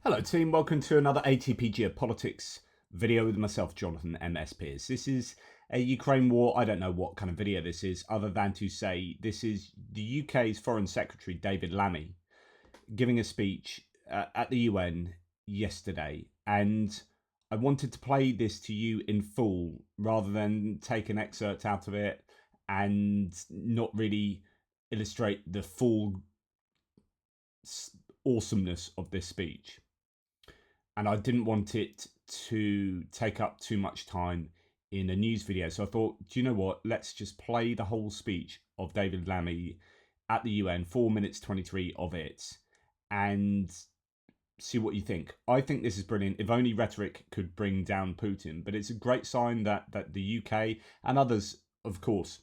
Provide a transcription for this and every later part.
Hello team, welcome to another ATP Geopolitics video with myself, Jonathan M.S. Pearce. This is a Ukraine war. I don't know what kind of video this is, other than to say this is the UK's Foreign Secretary, David Lammy, giving a speech at the UN yesterday. And I wanted to play this to you in full, rather than take an excerpt out of it and not really illustrate the full awesomeness of this speech. And I didn't want it to take up too much time in a news video. So I thought, do you know what? Let's just play the whole speech of David Lammy at the UN, 4 minutes 23 of it, and see what you think. I think this is brilliant. If only rhetoric could bring down Putin. But it's a great sign that the UK and others, of course,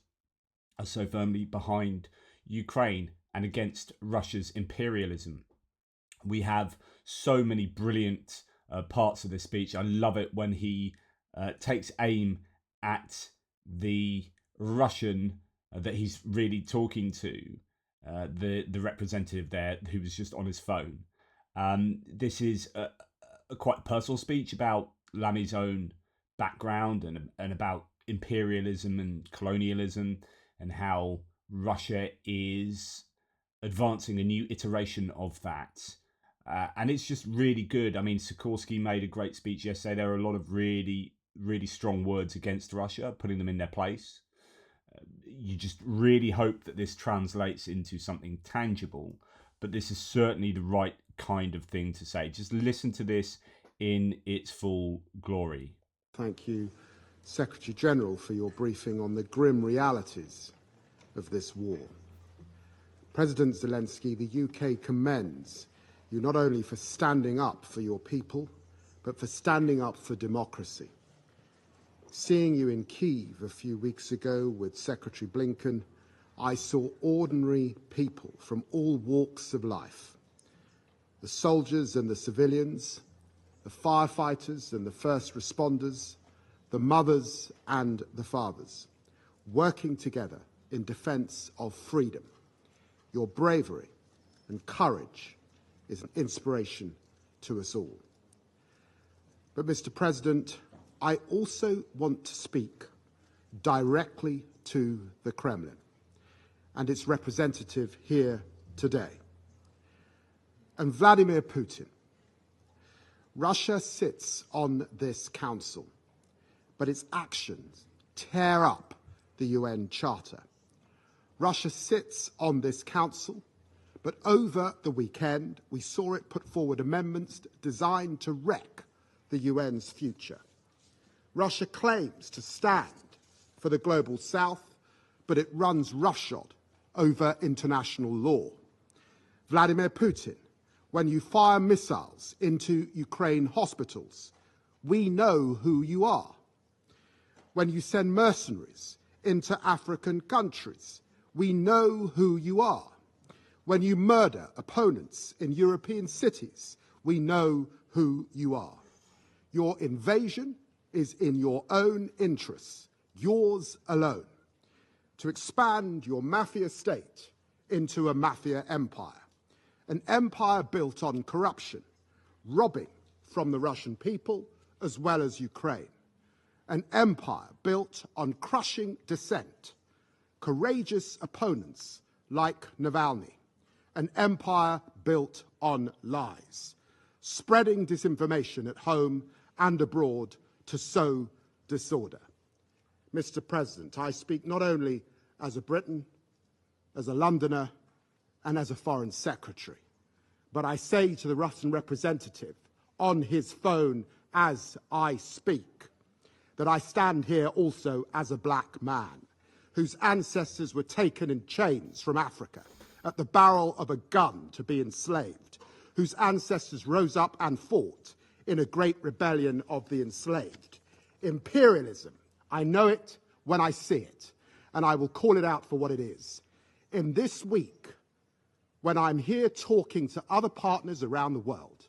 are so firmly behind Ukraine and against Russia's imperialism. We have so many brilliant parts of this speech. I love it when he takes aim at the Russian that he's really talking to, the representative there who was just on his phone. This is a quite personal speech about Lammy's own background and about imperialism and colonialism and how Russia is advancing a new iteration of that. And it's just really good. I mean, Sikorsky made a great speech yesterday. There are a lot of really, really strong words against Russia, putting them in their place. You just really hope that this translates into something tangible. But this is certainly the right kind of thing to say. Just listen to this in its full glory. Thank you, Secretary General, for your briefing on the grim realities of this war. President Zelensky, the UK commends you not only for standing up for your people, but for standing up for democracy. Seeing you in Kyiv a few weeks ago with Secretary Blinken, I saw ordinary people from all walks of life. The soldiers and the civilians, the firefighters and the first responders, the mothers and the fathers, working together in defense of freedom. Your bravery and courage is an inspiration to us all. But, Mr. President, I also want to speak directly to the Kremlin and its representative here today. And Vladimir Putin. Russia sits on this council, but its actions tear up the UN Charter. Russia sits on this council, but over the weekend, we saw it put forward amendments designed to wreck the UN's future. Russia claims to stand for the global south, but it runs roughshod over international law. Vladimir Putin, when you fire missiles into Ukraine hospitals, we know who you are. When you send mercenaries into African countries, we know who you are. When you murder opponents in European cities, we know who you are. Your invasion is in your own interests, yours alone, to expand your mafia state into a mafia empire, an empire built on corruption, robbing from the Russian people as well as Ukraine, an empire built on crushing dissent, courageous opponents like Navalny, an empire built on lies, spreading disinformation at home and abroad to sow disorder. Mr. President, I speak not only as a Briton, as a Londoner, and as a Foreign Secretary, but I say to the Russian representative on his phone as I speak that I stand here also as a black man whose ancestors were taken in chains from Africa at the barrel of a gun to be enslaved, whose ancestors rose up and fought in a great rebellion of the enslaved. Imperialism, I know it when I see it, and I will call it out for what it is. In this week, when I'm here talking to other partners around the world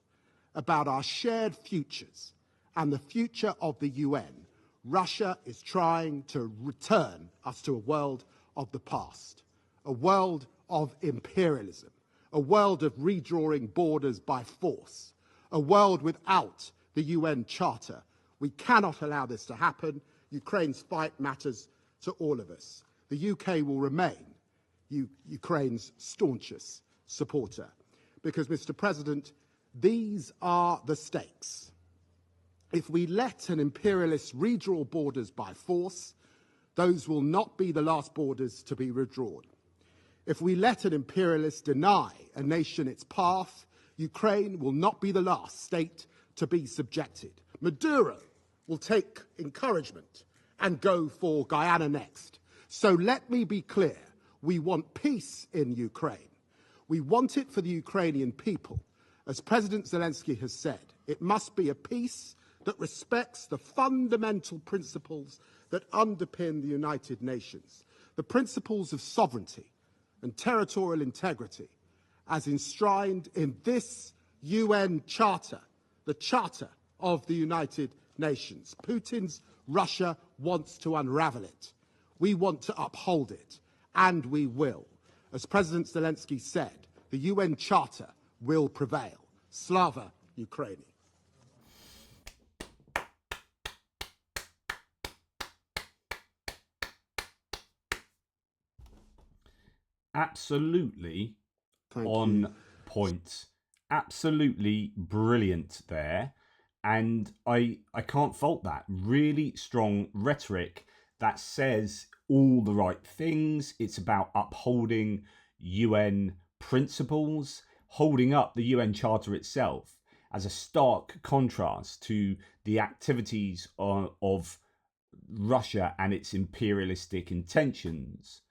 about our shared futures and the future of the UN, Russia is trying to return us to a world of the past, a world of imperialism, a world of redrawing borders by force, a world without the UN Charter. We cannot allow this to happen. Ukraine's fight matters to all of us. The UK will remain Ukraine's staunchest supporter because, Mr. President, these are the stakes. If we let an imperialist redraw borders by force, those will not be the last borders to be redrawn. If we let an imperialist deny a nation its path, Ukraine will not be the last state to be subjected. Maduro will take encouragement and go for Guyana next. So let me be clear. We want peace in Ukraine. We want it for the Ukrainian people. As President Zelensky has said, it must be a peace that respects the fundamental principles that underpin the United Nations, the principles of sovereignty and territorial integrity, as enshrined in this UN Charter, the Charter of the United Nations. Putin's Russia wants to unravel it. We want to uphold it, and we will. As President Zelensky said, the UN Charter will prevail. Slava Ukraini. Absolutely Thank on you. point. Absolutely brilliant there. And I can't fault that. Really strong rhetoric that says all the right things. It's about upholding UN principles, holding up the UN Charter itself as a stark contrast to the activities of Russia and its imperialistic intentions,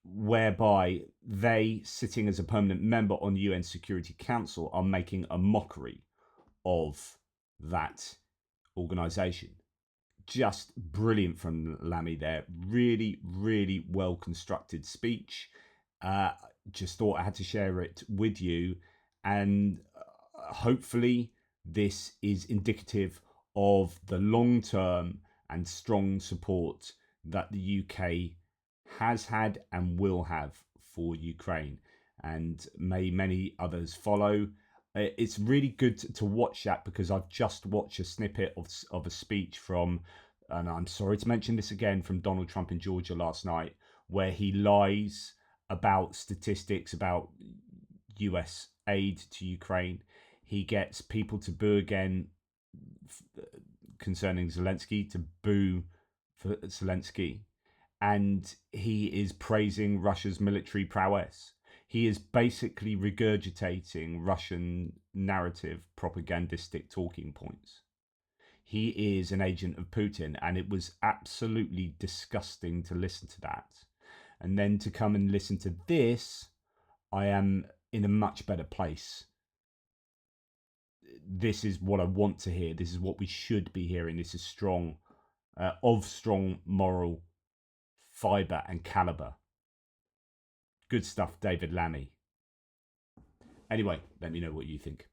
whereby they, sitting as a permanent member on the UN Security Council, are making a mockery of that organisation. Just brilliant from Lammy there. Really, really well constructed speech. Just thought I had to share it with you, and hopefully this is indicative of the long-term and strong support that the UK has had and will have for Ukraine, and may many others follow. It's really good to watch that, because I've just watched a snippet of a speech from, and I'm sorry to mention this again, from Donald Trump in Georgia last night, where he lies about statistics about US aid to Ukraine. He gets people to boo again concerning Zelensky, to boo for Zelensky, and he is praising Russia's military prowess. He is basically regurgitating Russian narrative propagandistic talking points. He is an agent of Putin, and it was absolutely disgusting to listen to that. And then to come and listen to this, I am in a much better place. This is what I want to hear. This is what we should be hearing. This is strong, of strong moral fibre and calibre. Good stuff, David Lammy. Anyway, let me know what you think.